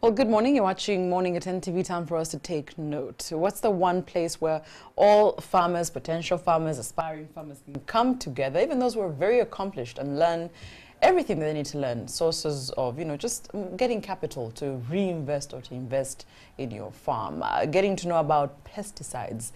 Well, good morning. You're watching Morning at NTV. Time for us to take note. What's the one place where all farmers, potential farmers, aspiring farmers can come together, even those who are very accomplished, and learn everything they need to learn? Sources of, just getting capital to reinvest or to invest in your farm. Getting to know about pesticides,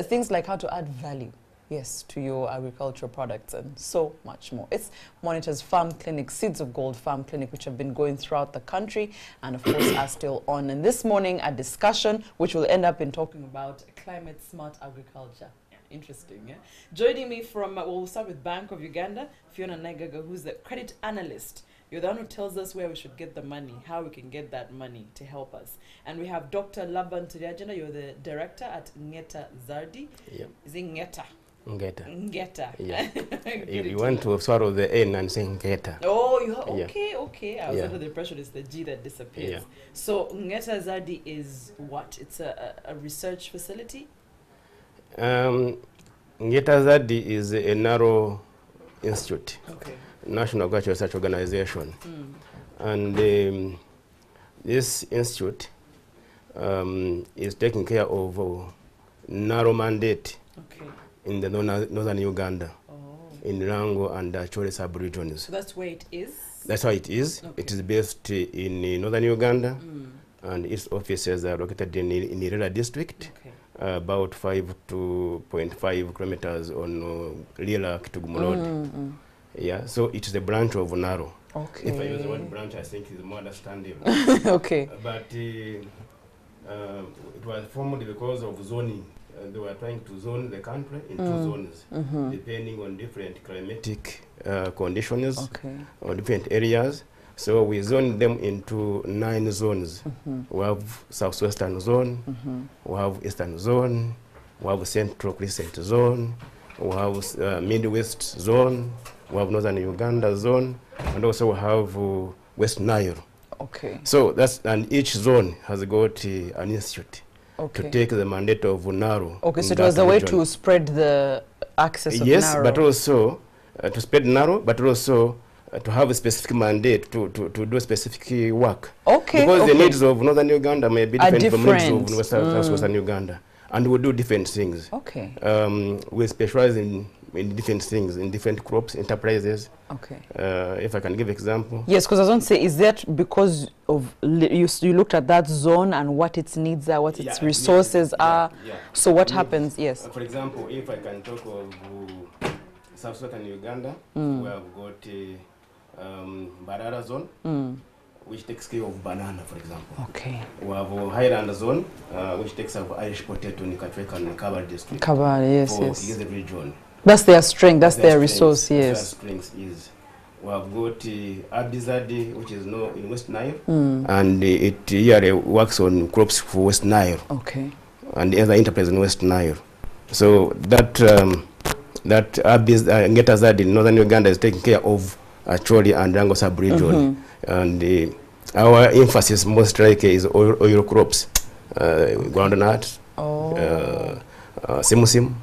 things like how to add value, yes, to your agricultural products, and so much more. It's Monitor's Farm Clinic, Seeds of Gold Farm Clinic, which have been going throughout the country and, of course, are still on. And this morning, a discussion which will end up in talking about climate-smart agriculture. Interesting, yeah? Joining me from, we'll start with Bank of Uganda, Fiona Naigaga, who's the credit analyst. You're the one who tells us where we should get the money, how we can get that money to help us. And we have Dr. Laban Turiajana. You're the director at NaSARRI. Yep. Is it Ngeta? Ngeta. Ngeta. Yeah. You want to swallow the N and say Ngeta. Oh, okay, yeah. okay. I was under the impression it's the G that disappears. Yeah. So NaSARRI is what? It's a research facility? NaSARRI is a narrow institute, Okay. National Agricultural Research Organization. And this institute is taking care of narrow mandate in the northern Uganda, in Rango and Chole sub-regions. So that's where it is? That's how it is. Okay. It is based in northern Uganda, and its offices are located in Irela district, about 5.5 kilometers on Lila Kitugumu Road. Yeah, so it is a branch of Naro. Okay. If I use the word branch, I think it's more understandable. Okay. But it was formed because of zoning. They were trying to zone the country in two zones, depending on different climatic conditions or different areas. So we zoned them into 9 zones. We have southwestern zone, we have eastern zone, we have central crescent zone, we have midwest zone, we have northern Uganda zone, and also we have West Nile. Okay. So that's, and each zone has got an institute. To take the mandate of Naro. Okay, so it was a way to spread the access of Naro. Yes, but also to spread Naro, but also to have a specific mandate to do specific work. Okay. Because the needs of northern Uganda may be different from the needs of southwestern Uganda. And we do different things. Okay. We specialize in different things, in different crops, enterprises. Okay. If I can give example. Yes, because I was going to say, is that because of you looked at that zone and what its needs are, what its resources are? Yeah. So what happens? Yes. For example, if I can talk of southwestern Uganda, we have got Barara zone, which takes care of banana, for example. Okay. We have a Highland zone, which takes care of Irish potato in Katreka and Kabale district. Kabale, yes, yes. The region. That's their strength, that's their resource, yes. Their strength is. We have got Abizadi, which is now in West Nile, and it here works on crops for West Nile. Okay. And the other enterprise in West Nile. So that NaSARRI in northern Uganda is taking care of Chole and Rango sub-region. And our emphasis most likely is oil crops, groundnut, simusim,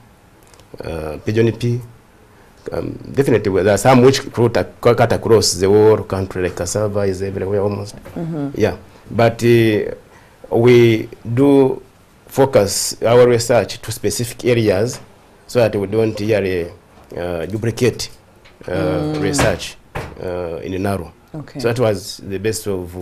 pigeon pea. Definitely, there are some which cut across the whole country, like cassava is everywhere almost. Yeah, but we do focus our research to specific areas so that we don't duplicate research in Naro. Okay. So that was the best of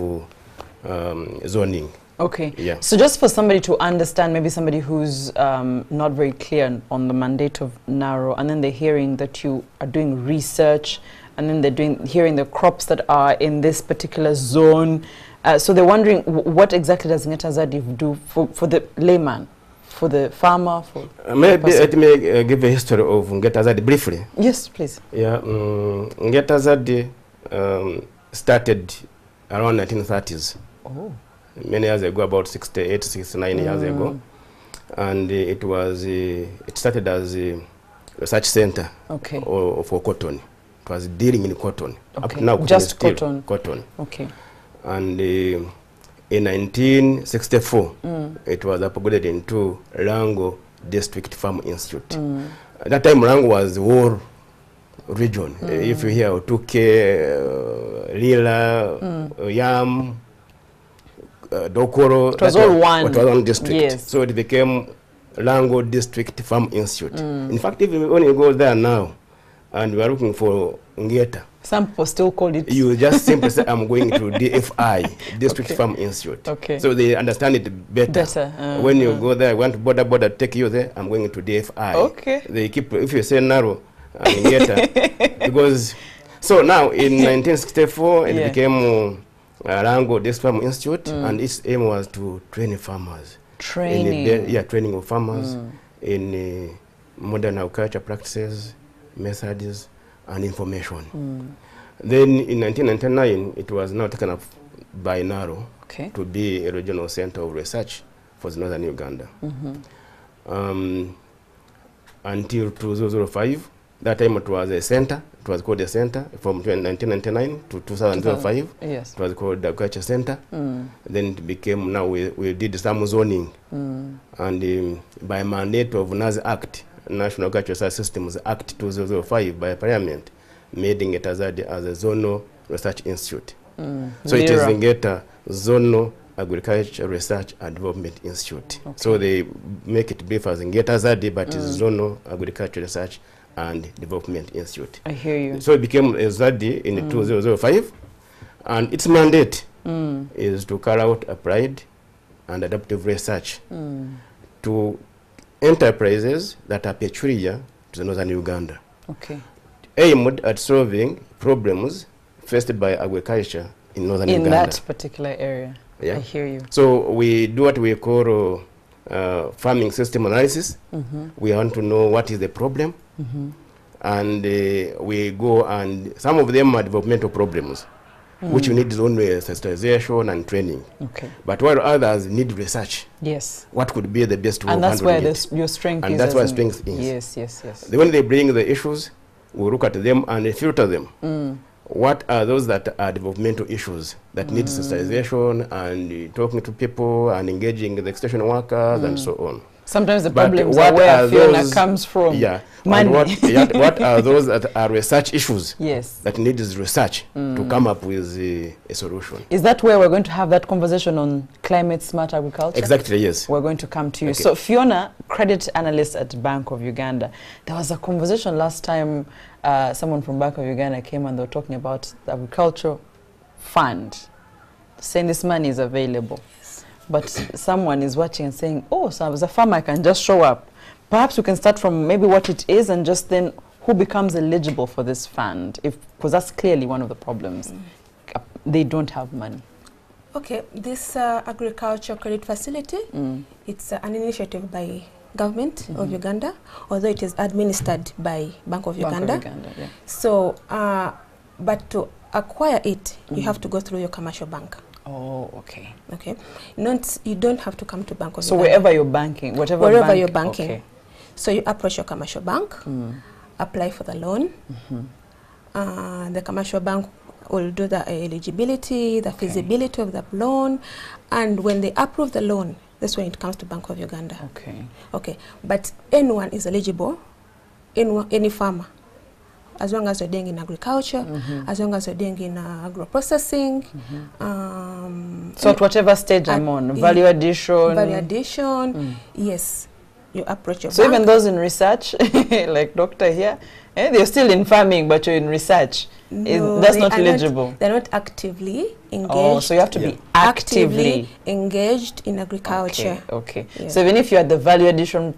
zoning. Okay. Yeah. So just for somebody to understand, maybe somebody who's not very clear on the mandate of Naro, and then they're hearing that you are doing research, and then they're hearing the crops that are in this particular zone. So they're wondering, what exactly does NaSARRI do for the layman, for the farmer? Maybe let me give a history of NaSARRI briefly. Yes, please. Yeah, NaSARRI started around 1930s. Oh. Many years ago, about 68, 69 years ago. And it started as a research center for cotton. It was dealing in cotton. Up to now, just cotton. Cotton. Okay. And in 1964, it was upgraded into Rango District Farm Institute. At that time, Rango was the whole region. If you hear Otuke, Lila, Yam, Dokoro. It was all one district. Yes. So it became Lango District Farm Institute. In fact, even when you go there now, and we are looking for Ngeta, some people still call it. You just simply say, I'm going to DFI, District Farm Institute. So they understand it better. When you go there, want to border take you there, I'm going to DFI. They keep, if you say narrow, Ngeta, because, so now in 1964, it became Rango District Farm Institute, and its aim was to train farmers. Training of farmers in modern agriculture practices, methods, and information. Then in 1999, it was now taken up by NARO to be a regional center of research for northern Uganda. Until 2005, that time it was a center. It was called a center from 1999 to 2005. It was called the Agriculture Center. Then it became, now we did some zoning. And by mandate of NAS Act, National Agricultural Research Systems Act 2005 by Parliament, making it as a zonal research institute. So it is Ngeta Zonal Agriculture Research and Development Institute. So they make it brief as Ngeta Zadi, but it's Zonal Agriculture Research and Development Institute. I hear you. So it became a Zadi in 2005, and its mandate is to carry out applied and adaptive research to enterprises that are peculiar to the northern Uganda. Aimed at solving problems faced by agriculture in northern Uganda. In that particular area. I hear you. So we do what we call farming system analysis. We want to know what is the problem. And we go, and some of them are developmental problems, which you need only sensitization and training. But while others need research. What could be the best way of handling it. And that's where your strength is. And that's where strength is. Yes. When they bring the issues, we look at them and filter them. What are those that are developmental issues that need sensitization and talking to people and engaging the extension workers and so on. Sometimes the problems are where Fiona comes from. Money. What are those that are research issues that need research to come up with a solution? Is that where we're going to have that conversation on climate smart agriculture? Exactly, yes. We're going to come to you. So Fiona, credit analyst at Bank of Uganda. There was a conversation last time, someone from Bank of Uganda came and they were talking about the agricultural fund, saying this money is available. But someone is watching and saying, oh, so as a farmer I can just show up. Perhaps we can start from maybe what it is and just then who becomes eligible for this fund, because that's clearly one of the problems. They don't have money. Okay, this agriculture credit facility, it's an initiative by government of Uganda, although it is administered by Bank of Uganda. So, but to acquire it, you have to go through your commercial bank. Oh, okay. Okay. You don't have to come to Bank of Uganda. So wherever you're banking, wherever you're banking. So you approach your commercial bank, apply for the loan. The commercial bank will do the eligibility, the feasibility of the loan, and when they approve the loan, that's when it comes to Bank of Uganda. Okay. But anyone is eligible, any farmer, as long as you're doing in agriculture, as long as you're doing in agro-processing. So at whatever stage I'm on, value addition. Yes, you approach your bank. So even those in research, like doctor here, they're still in farming, but you're in research. No, that's not eligible. They're not actively engaged. Oh, so you have to be actively engaged in agriculture. So even if you're at the value addition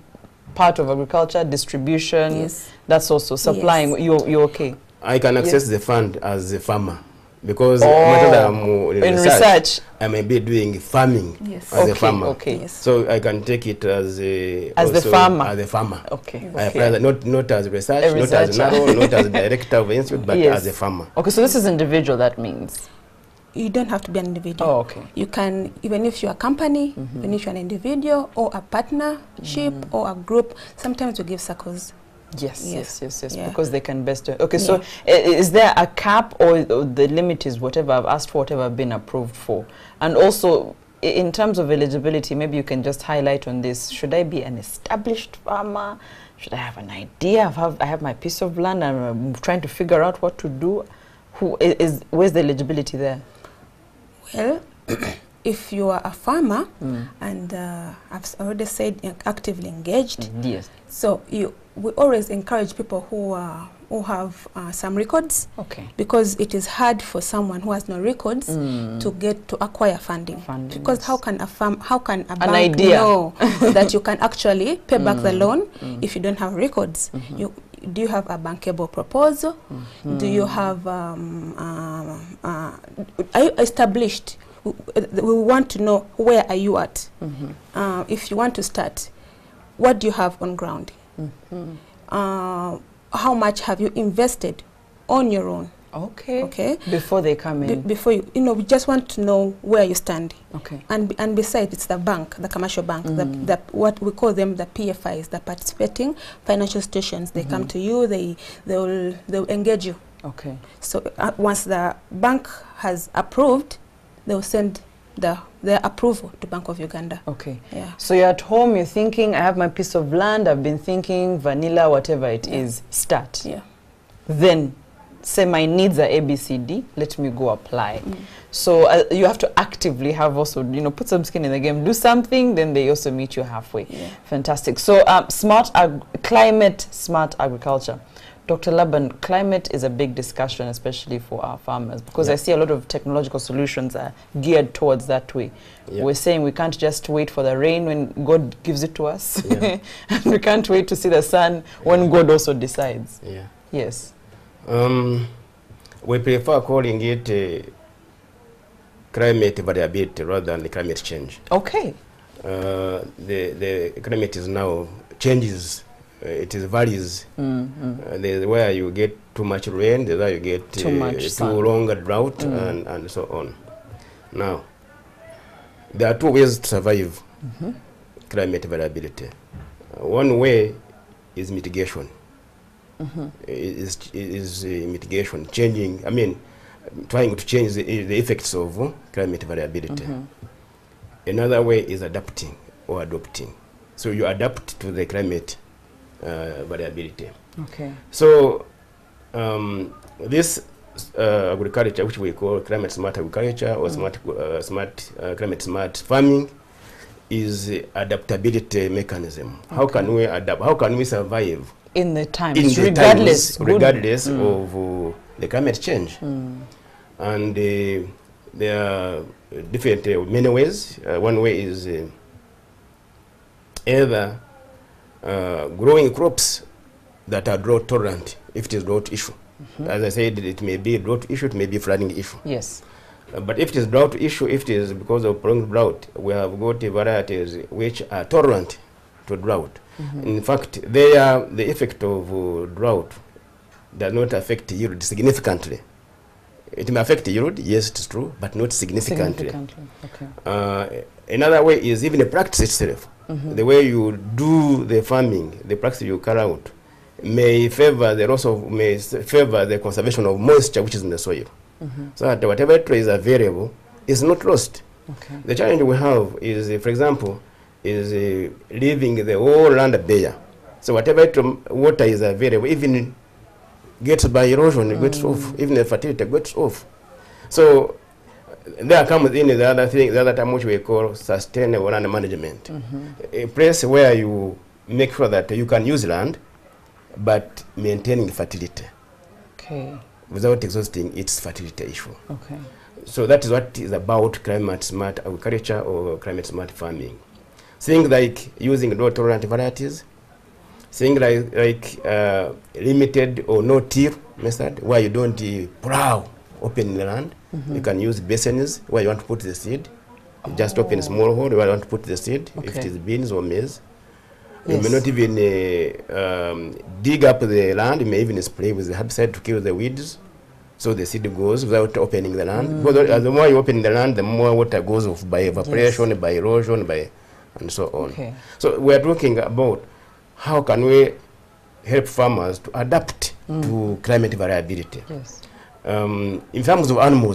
part of agriculture, distribution, that's also supplying, you're okay. I can access the fund as a farmer because I'm in research, I may be doing farming as a farmer. So I can take it as a farmer. I apply that not as research, not as NARO, not as director of the institute, but as a farmer. Okay, so this is individual, that means? You don't have to be an individual. You can, even if you're a company, even if you're an individual or a partnership or a group, sometimes we give circles. Yes, because they can best. Okay, so is there a cap or the limit is whatever I've asked for, whatever I've been approved for? And also, in terms of eligibility, maybe you can just highlight on this. Should I be an established farmer? Should I have an idea? I have my piece of land and I'm trying to figure out what to do. Where's the eligibility there? Well, if you are a farmer and I've already said actively engaged, yes. So we always encourage people who have some records, because it is hard for someone who has no records to acquire funding. Because how can a bank know that you can actually pay back the loan if you don't have records? Do you have a bankable proposal? Do you have are you established? We want to know, where are you at? If you want to start, what do you have on ground? How much have you invested on your own? Okay. Before they come in. Before we just want to know where you stand. And besides, it's the bank, the commercial bank, what we call them the PFIs, the participating financial institutions. They come to you, they'll engage you. So once the bank has approved, they'll send their approval to Bank of Uganda. So you're at home, you're thinking, I have my piece of land, I've been thinking vanilla, whatever it is, start. Then say my needs are ABCD, let me go apply. So you have to actively have also, put some skin in the game, do something, then they also meet you halfway. Fantastic. So climate smart agriculture. Dr. Laban, climate is a big discussion, especially for our farmers, because I see a lot of technological solutions are geared towards that way. We're saying we can't just wait for the rain when God gives it to us. And we can't wait to see the sun when God also decides. Yes. We prefer calling it climate variability rather than climate change. The climate is now changes. It is varies. There's where you get too much rain, there's where you get too longer drought, and so on. Now, there are two ways to survive climate variability. One way is mitigation. Is mitigation, trying to change the effects of climate variability. Another way is adapting or adopting. So you adapt to the climate variability. So this agriculture, which we call climate smart agriculture or climate smart farming, is adaptability mechanism. How can we adapt? How can we survive in the times, regardless of the climate change? And there are different many ways. One way is either growing crops that are drought tolerant, if it is drought issue. As I said, it may be drought issue, it may be flooding issue. But if it is drought issue, if it is because of prolonged drought, we have got varieties which are tolerant to drought. In fact, the effect of drought does not affect yield significantly. It may affect yield, yes, it's true, but not significantly. Another way is even the practice itself. The way you do the farming, the practice you carry out, may favor the conservation of moisture which is in the soil. So that whatever is available is not lost. The challenge we have is, for example, is leaving the whole land bare. So whatever water is available, even gets by erosion, it gets off, even the fertility gets off. So there comes in the other thing, the other term which we call sustainable land management. A place where you make sure that you can use land, but maintaining fertility. Without exhausting its fertility issue. So that is what is about climate smart agriculture or climate smart farming. Things like using drought tolerant varieties, things like limited or no-till method, where you don't plow open the land. You can use basins where you want to put the seed. You just open a small hole where you want to put the seed, if it is beans or maize. You may not even dig up the land. You may even spray with the herbicide to kill the weeds, so the seed goes without opening the land. Because the more you open the land, the more water goes off by evaporation, by erosion, and so on. So we are talking about how can we help farmers to adapt to climate variability. In terms of animals,